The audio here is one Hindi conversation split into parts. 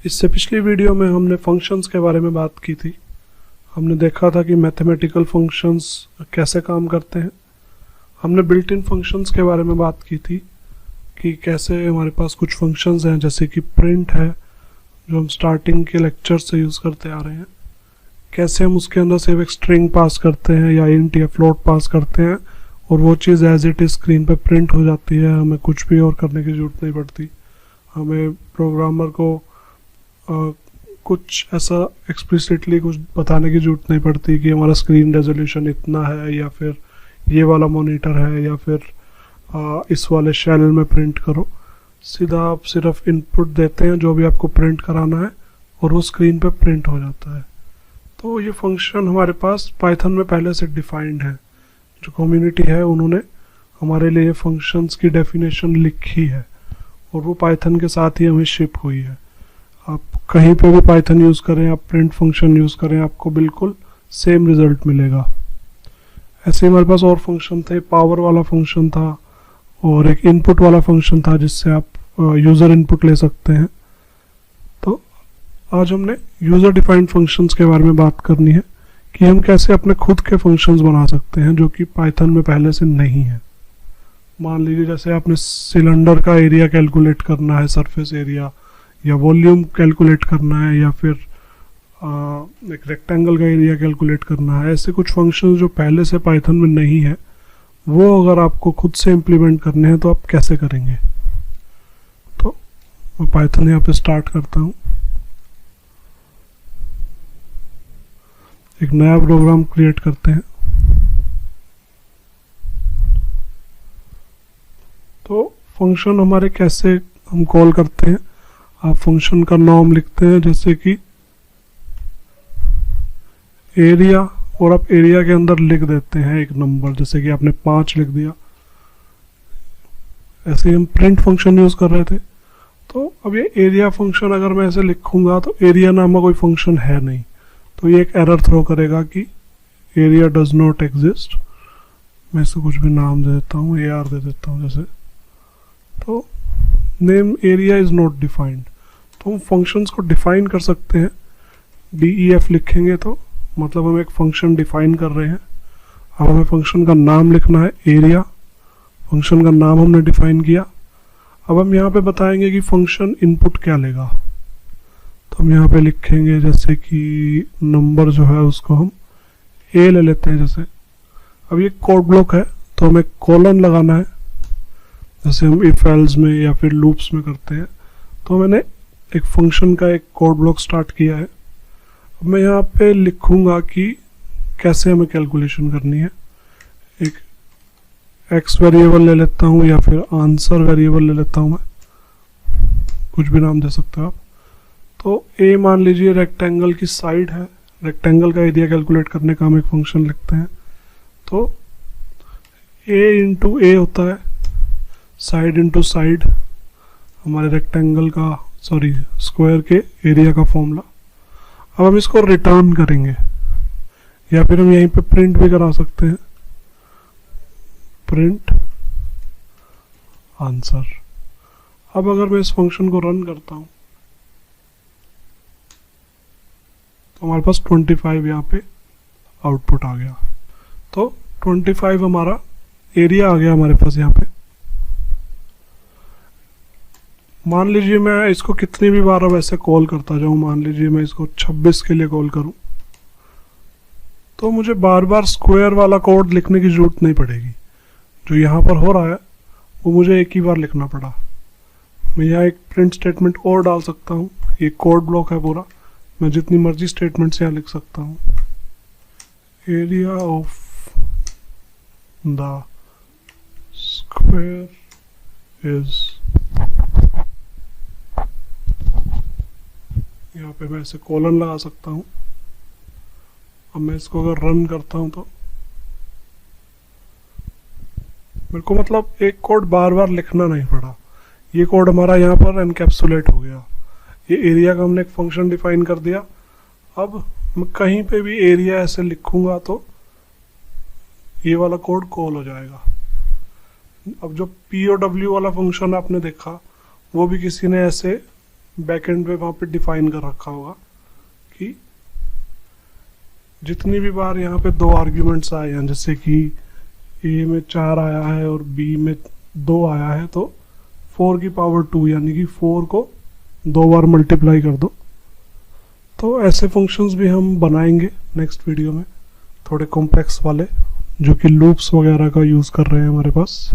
इससे पिछली वीडियो में हमने फंक्शंस के बारे में बात की थी। हमने देखा था कि मैथमेटिकल फंक्शंस कैसे काम करते हैं। हमने बिल्ट इन फंक्शंस के बारे में बात की थी कि कैसे हमारे पास कुछ फंक्शंस हैं, जैसे कि प्रिंट है जो हम स्टार्टिंग के लेक्चर से यूज़ करते आ रहे हैं। कैसे हम उसके अंदर सिर्फ एक स्ट्रिंग पास करते हैं या इंट या फ्लोट पास करते हैं और वो चीज़ एज इट इज स्क्रीन पे प्रिंट हो जाती है। हमें कुछ भी और करने की ज़रूरत नहीं पड़ती। हमें प्रोग्रामर को कुछ ऐसा एक्सप्लिसिटली कुछ बताने की ज़रूरत नहीं पड़ती कि हमारा स्क्रीन रेजोल्यूशन इतना है या फिर ये वाला मॉनिटर है या फिर इस वाले शेल में प्रिंट करो। सीधा आप सिर्फ इनपुट देते हैं जो भी आपको प्रिंट कराना है और वो स्क्रीन पे प्रिंट हो जाता है। तो ये फंक्शन हमारे पास पाइथन में पहले से डिफाइंड है। जो कम्युनिटी है उन्होंने हमारे लिए फंक्शंस की डेफिनेशन लिखी है और वो पाइथन के साथ ही हमें शिप हुई है। आप कहीं पे भी पाइथन यूज़ करें, आप प्रिंट फंक्शन यूज़ करें, आपको बिल्कुल सेम रिजल्ट मिलेगा। ऐसे हमारे पास और फंक्शन थे, पावर वाला फंक्शन था और एक इनपुट वाला फंक्शन था जिससे आप यूज़र इनपुट ले सकते हैं। तो आज हमने यूज़र डिफाइंड फंक्शंस के बारे में बात करनी है कि हम कैसे अपने खुद के फंक्शंस बना सकते हैं जो कि पाइथन में पहले से नहीं है। मान लीजिए जैसे आपने सिलेंडर का एरिया कैलकुलेट करना है, सरफेस एरिया, या वॉल्यूम कैलकुलेट करना है, या फिर एक रेक्टेंगल का एरिया कैलकुलेट करना है। ऐसे कुछ फंक्शंस जो पहले से पाइथन में नहीं है, वो अगर आपको खुद से इम्प्लीमेंट करने हैं तो आप कैसे करेंगे। तो मैं पाइथन यहाँ पे स्टार्ट करता हूँ। एक नया प्रोग्राम क्रिएट करते हैं। तो फंक्शन हमारे कैसे हम कॉल करते हैं, आप फंक्शन का नाम लिखते हैं जैसे कि एरिया, और आप एरिया के अंदर लिख देते हैं एक नंबर, जैसे कि आपने 5 लिख दिया। ऐसे ही हम प्रिंट फंक्शन यूज़ कर रहे थे। तो अब ये एरिया फंक्शन अगर मैं ऐसे लिखूंगा तो एरिया नाम का कोई फंक्शन है नहीं, तो ये एक एरर थ्रो करेगा कि एरिया डज नॉट एग्जिस्ट। मैं इसको कुछ भी नाम दे देता हूँ, AR दे देता हूँ जैसे। तो name area is not defined. तो हम फंक्शंस को डिफाइन कर सकते हैं। DEF लिखेंगे तो मतलब हम एक फंक्शन डिफाइन कर रहे हैं। अब हमें फंक्शन का नाम लिखना है एरिया। फंक्शन का नाम हमने डिफाइन किया। अब हम यहाँ पे बताएंगे कि फंक्शन इनपुट क्या लेगा। तो हम यहाँ पे लिखेंगे जैसे कि नंबर जो है उसको हम A ले लेते हैं जैसे। अब ये कोड ब्लॉक है तो हमें कॉलन लगाना है, जैसे हम इफ एल्स में या फिर लूप्स में करते हैं। तो मैंने एक फंक्शन का एक कोड ब्लॉक स्टार्ट किया है। अब मैं यहाँ पे लिखूंगा कि कैसे हमें कैलकुलेशन करनी है। एक x वेरिएबल ले लेता हूँ या फिर आंसर वेरिएबल ले लेता हूँ, मैं कुछ भी नाम दे सकते हो आप। तो a मान लीजिए रेक्टेंगल की साइड है, रेक्टेंगल का एरिया कैलकुलेट करने का हम एक फंक्शन लिखते हैं। तो a इंटू a होता है साइड इंटू साइड, हमारे रेक्टेंगल का स्क्वायर के एरिया का फॉर्मूला। अब हम इसको रिटर्न करेंगे या फिर हम यहीं पे प्रिंट भी करा सकते हैं, प्रिंट आंसर। अब अगर मैं इस फंक्शन को रन करता हूं तो हमारे पास 25 यहाँ पे आउटपुट आ गया। तो 25 हमारा एरिया आ गया हमारे पास यहाँ पे। मान लीजिए मैं इसको कितनी भी बार अब ऐसे कॉल करता जाऊं, मान लीजिए मैं इसको 26 के लिए कॉल करूं, तो मुझे बार बार स्क्वायर वाला कोड लिखने की जरूरत नहीं पड़ेगी। जो यहाँ पर हो रहा है वो मुझे एक ही बार लिखना पड़ा। मैं यहाँ एक प्रिंट स्टेटमेंट और डाल सकता हूँ। ये कोड ब्लॉक है पूरा, मैं जितनी मर्जी स्टेटमेंट्स यहाँ लिख सकता हूँ। Area of the square is, यहाँ पे मैं ऐसे कॉलन लगा सकता हूँ। अब मैं इसको अगर रन करता हूँ तो मेरे को मतलब एक कोड बार बार लिखना नहीं पड़ा। ये कोड हमारा यहाँ पर एनकैप्सुलेट हो गया। ये एरिया का हमने एक फंक्शन डिफाइन कर दिया। अब मैं कहीं पे भी एरिया ऐसे लिखूंगा तो ये वाला कोड कॉल हो जाएगा। अब जो POW वाला फंक्शन आपने देखा वो भी किसी ने ऐसे बैकएंड पे वहाँ पे डिफाइन कर रखा होगा कि जितनी भी बार यहाँ पे 2 आर्ग्यूमेंट्स आए हैं, जैसे कि ए में 4 आया है और बी में 2 आया है, तो 4 की पावर 2 यानी कि 4 को 2 बार मल्टीप्लाई कर दो। तो ऐसे फंक्शंस भी हम बनाएंगे नेक्स्ट वीडियो में, थोड़े कॉम्प्लेक्स वाले, जो कि लूप्स वगैरह का यूज़ कर रहे हैं हमारे पास।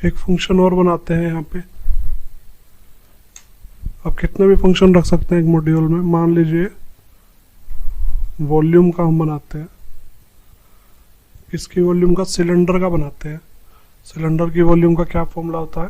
एक फंक्शन और बनाते हैं यहाँ पे। आप कितने भी फंक्शन रख सकते हैं एक मॉड्यूल में। मान लीजिए वॉल्यूम का हम बनाते हैं, इसकी वॉल्यूम का सिलेंडर का बनाते हैं। सिलेंडर की वॉल्यूम का क्या फॉर्मूला होता है,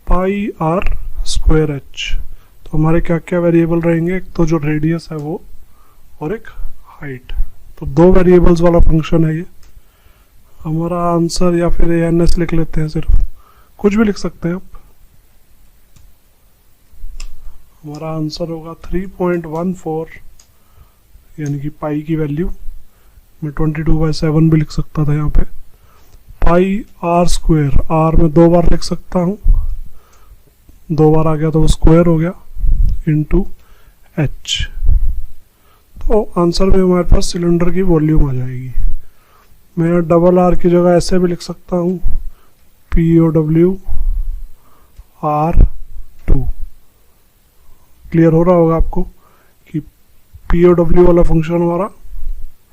पाई आर स्क्वायर एच। तो हमारे क्या क्या वेरिएबल रहेंगे, एक तो जो रेडियस है वो, और एक हाइट। तो 2 वेरिएबल्स वाला फंक्शन है ये। हमारा आंसर, या फिर एन एस लिख लेते हैं, सिर्फ कुछ भी लिख सकते हैं आप। हमारा आंसर होगा 3.14, यानी कि पाई की वैल्यू। मैं 22/7 भी लिख सकता था यहाँ पे। पाई आर स्क्वायर, आर में 2 बार लिख सकता हूँ, 2 बार आ गया तो वो स्क्वायर हो गया, इंटू एच। तो आंसर में हमारे पास सिलेंडर की वॉल्यूम आ जाएगी। मैं डबल आर की जगह ऐसे भी लिख सकता हूँ, POW R2। क्लियर हो रहा होगा आपको कि POW वाला फंक्शन हमारा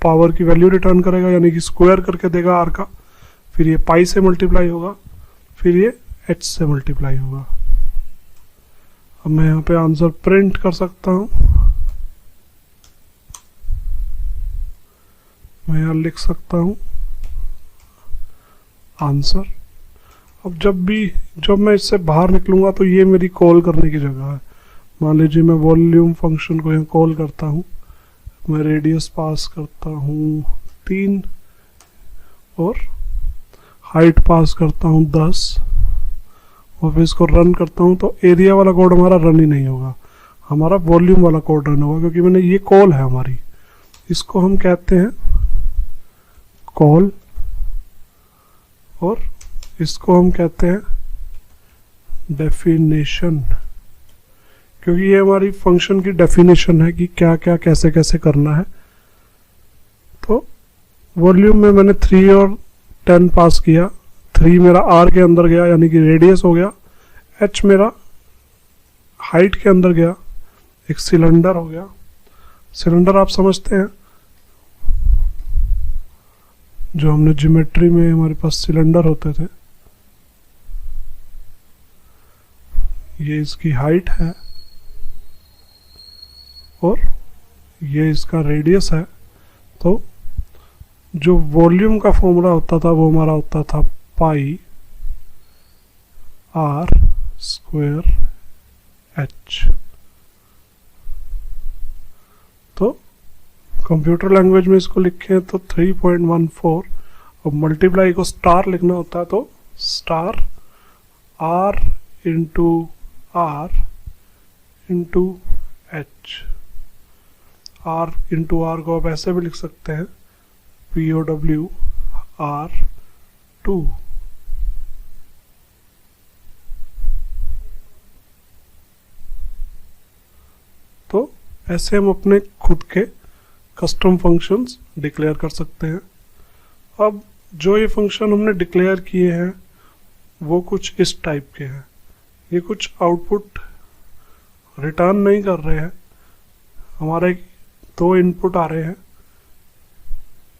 पावर की वैल्यू रिटर्न करेगा, यानी कि स्क्वायर करके देगा आर का, फिर ये पाई से मल्टीप्लाई होगा, फिर ये एच से मल्टीप्लाई होगा। अब मैं यहाँ पे आंसर प्रिंट कर सकता हूँ। मैं यहाँ लिख सकता हूँ आंसर। अब जब मैं इससे बाहर निकलूंगा तो ये मेरी कॉल करने की जगह है। मान लीजिए मैं वॉल्यूम फंक्शन को यहाँ कॉल करता हूँ, मैं रेडियस पास करता हूँ 3 और हाइट पास करता हूँ 10, और फिर इसको रन करता हूँ, तो एरिया वाला कोड हमारा रन ही नहीं होगा, हमारा वॉल्यूम वाला कोड रन होगा, क्योंकि मैंने ये कॉल है हमारी। इसको हम कहते हैं कॉल, और इसको हम कहते हैं डेफिनेशन, क्योंकि ये हमारी फंक्शन की डेफिनेशन है कि क्या क्या कैसे कैसे करना है। तो वॉल्यूम में मैंने 3 और 10 पास किया, 3 मेरा आर के अंदर गया यानी कि रेडियस हो गया, एच मेरा हाइट के अंदर गया, एक सिलेंडर हो गया। सिलेंडर आप समझते हैं, जो हमने ज्योमेट्री में हमारे पास सिलेंडर होते थे, ये इसकी हाइट है और ये इसका रेडियस है। तो जो वॉल्यूम का फॉर्मूला होता था वो हमारा होता था पाई आर स्क्वायर एच। तो कंप्यूटर लैंग्वेज में इसको लिखें तो 3.14, और मल्टीप्लाई को स्टार लिखना होता है तो star R into H. R into R को आप ऐसे भी लिख सकते हैं, POW R2। तो ऐसे हम अपने खुद के कस्टम फंक्शंस डिक्लेयर कर सकते हैं। अब जो ये फंक्शन हमने डिक्लेयर किए हैं वो कुछ इस टाइप के हैं। ये कुछ आउटपुट रिटर्न नहीं कर रहे हैं, हमारे 2 इनपुट आ रहे हैं।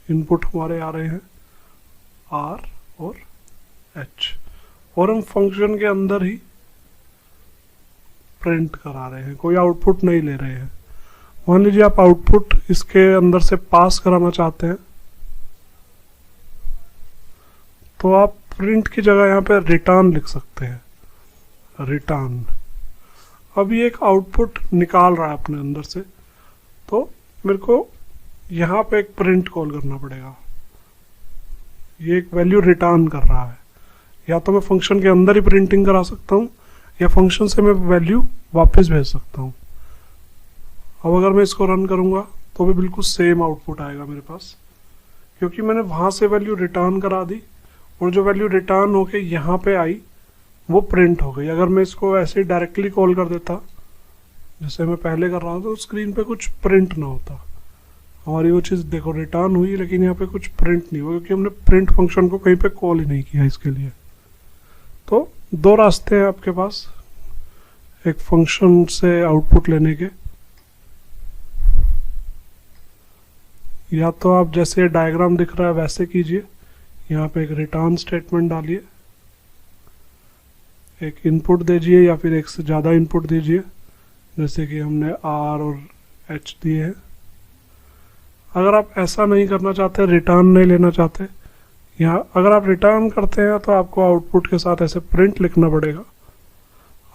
इनपुट हमारे आ रहे हैं R और H, और हम फंक्शन के अंदर ही प्रिंट करा रहे हैं, कोई आउटपुट नहीं ले रहे हैं। मान लीजिए आप आउटपुट इसके अंदर से पास कराना चाहते हैं, तो आप प्रिंट की जगह यहाँ पे रिटर्न लिख सकते हैं, रिटर्न। अब ये एक आउटपुट निकाल रहा है अपने अंदर से, तो मेरे को यहाँ पे एक प्रिंट कॉल करना पड़ेगा। ये एक वैल्यू रिटर्न कर रहा है, या तो मैं फंक्शन के अंदर ही प्रिंटिंग करा सकता हूँ, या फंक्शन से मैं वैल्यू वापस भेज सकता हूँ। अब अगर मैं इसको रन करूँगा तो भी बिल्कुल सेम आउटपुट आएगा मेरे पास, क्योंकि मैंने वहाँ से वैल्यू रिटर्न करा दी, और जो वैल्यू रिटर्न होके यहाँ पे आई वो प्रिंट हो गई। अगर मैं इसको ऐसे डायरेक्टली कॉल कर देता जैसे मैं पहले कर रहा हूँ तो स्क्रीन पे कुछ प्रिंट ना होता। हमारी वो चीज़ देखो रिटर्न हुई, लेकिन यहाँ पे कुछ प्रिंट नहीं हुआ क्योंकि हमने प्रिंट फंक्शन को कहीं पे कॉल ही नहीं किया इसके लिए। तो दो रास्ते हैं आपके पास एक फंक्शन से आउटपुट लेने के। या तो आप जैसे डायग्राम दिख रहा है वैसे कीजिए, यहाँ पे एक रिटर्न स्टेटमेंट डालिए, एक इनपुट दीजिए या फिर एक से ज़्यादा इनपुट दीजिए, जैसे कि हमने आर और एच दिए हैं। अगर आप ऐसा नहीं करना चाहते, रिटर्न नहीं लेना चाहते, या अगर आप रिटर्न करते हैं तो आपको आउटपुट के साथ ऐसे प्रिंट लिखना पड़ेगा।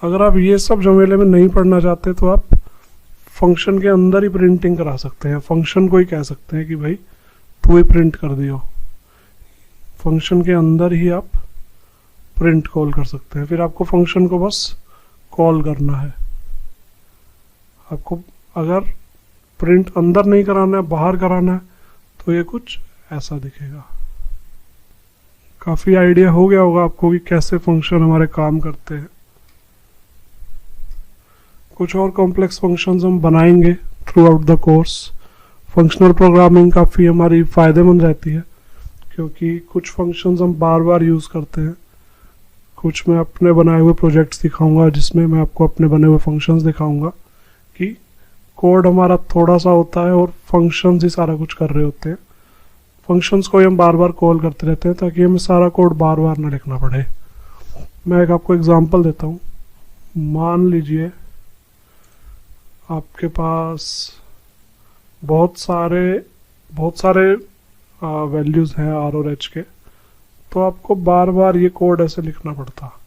अगर आप ये सब झमेले में नहीं पढ़ना चाहते तो आप फंक्शन के अंदर ही प्रिंटिंग करा सकते हैं। फंक्शन को ही कह सकते हैं कि भाई तू ही प्रिंट कर दियो। फंक्शन के अंदर ही आप प्रिंट कॉल कर सकते हैं। फिर आपको फंक्शन को बस कॉल करना है। आपको अगर प्रिंट अंदर नहीं कराना है, बाहर कराना है, तो ये कुछ ऐसा दिखेगा। काफ़ी आइडिया हो गया होगा आपको कि कैसे फंक्शन हमारे काम करते हैं। कुछ और कॉम्प्लेक्स फंक्शंस हम बनाएंगे through out the course. Functional programming काफ़ी हमारी फ़ायदेमंद रहती है क्योंकि कुछ फंक्शंस हम बार बार यूज़ करते हैं। कुछ मैं अपने बनाए हुए प्रोजेक्ट्स दिखाऊंगा जिसमें मैं आपको अपने बने हुए फंक्शंस दिखाऊंगा कि कोड हमारा थोड़ा सा होता है और फंक्शंस ही सारा कुछ कर रहे होते हैं। फंक्शंस को हम बार बार कॉल करते रहते हैं ताकि हमें सारा कोड बार बार ना लिखना पड़े। मैं एक आपको एग्जांपल देता हूँ। मान लीजिए आपके पास बहुत सारे वैल्यूज़ हैं आर और एच के, तो आपको बार बार ये कोड ऐसे लिखना पड़ता।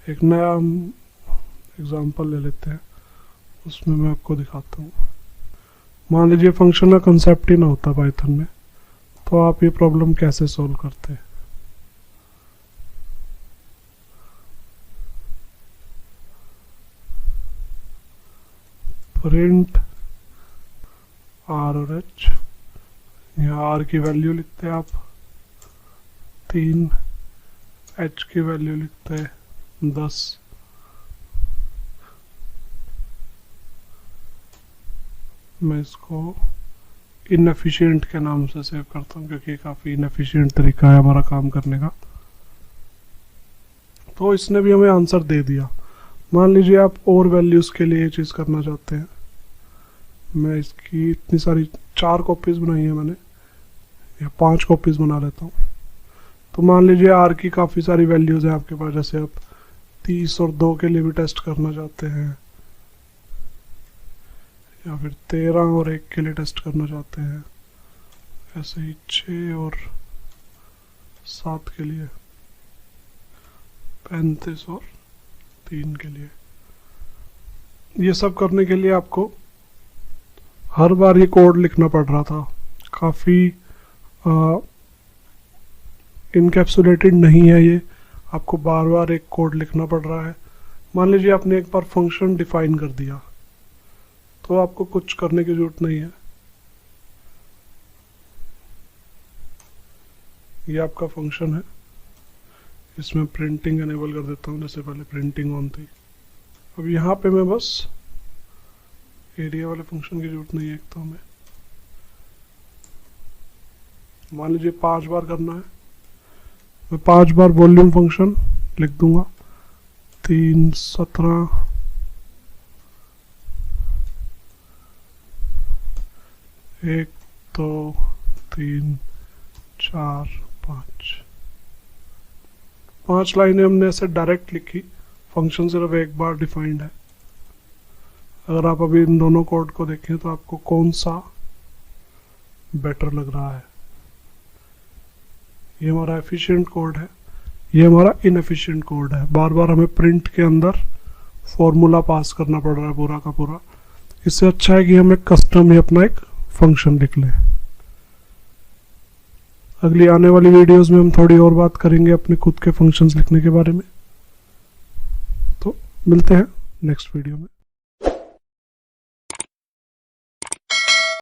एक नया एग्जांपल ले लेते हैं, उसमें मैं आपको दिखाता हूँ। मान लीजिए फंक्शन का कंसेप्ट ही ना होता पाइथन में, तो आप ये प्रॉब्लम कैसे सॉल्व करते हैं। प्रिंट आर और एच, यहाँ आर की वैल्यू लिखते हैं आप 3, एच की वैल्यू लिखते हैं 10। मैं इसको इनएफिशिएंट के नाम से सेव करता हूँ क्योंकि काफ़ी इनएफिशिएंट तरीका है हमारा काम करने का। तो इसने भी हमें आंसर दे दिया। मान लीजिए आप और वैल्यूज़ के लिए ये चीज़ करना चाहते हैं। मैं इसकी इतनी सारी 4 कॉपीज़ बनाई है मैंने, या 5 कॉपीज़ बना लेता हूँ। तो मान लीजिए आर की काफ़ी सारी वैल्यूज़ हैं आपके पास, जैसे आप 30 और 2 के लिए भी टेस्ट करना चाहते हैं, या फिर 13 और 1 के लिए टेस्ट करना चाहते हैं, ऐसे ही 6 और 7 के लिए, 35 और 3 के लिए। ये सब करने के लिए आपको हर बार ये कोड लिखना पड़ रहा था। काफ़ी इनकैप्सुलेटेड नहीं है ये, आपको बार बार एक कोड लिखना पड़ रहा है। मान लीजिए आपने एक बार फंक्शन डिफाइन कर दिया तो आपको कुछ करने की जरूरत नहीं है। ये आपका फंक्शन है, इसमें प्रिंटिंग एनेबल कर देता हूँ, जैसे पहले प्रिंटिंग ऑन थी। अब यहाँ पे मैं बस एरिया वाले फंक्शन की जरूरत नहीं है। एक तो हमें मान लीजिए 5 बार करना है, मैं 5 बार वॉल्यूम फंक्शन लिख दूंगा। 3, 17, 1, 2, 3, 4, 5 लाइनें हमने ऐसे डायरेक्ट लिखी। फंक्शन सिर्फ एक बार डिफाइंड है। अगर आप अभी इन दोनों कोड को देखें तो आपको कौन सा बेटर लग रहा है। ये हमारा एफिशिएंट कोड है, ये हमारा इनएफिशिएंट कोड है। बार बार हमें प्रिंट के अंदर फॉर्मूला पास करना पड़ रहा है पूरा का पूरा। इससे अच्छा है कि हम एक कस्टम ही अपना एक फंक्शन लिख लें। अगली आने वाली वीडियोस में हम थोड़ी और बात करेंगे अपने खुद के फंक्शंस लिखने के बारे में। तो मिलते हैं नेक्स्ट वीडियो में।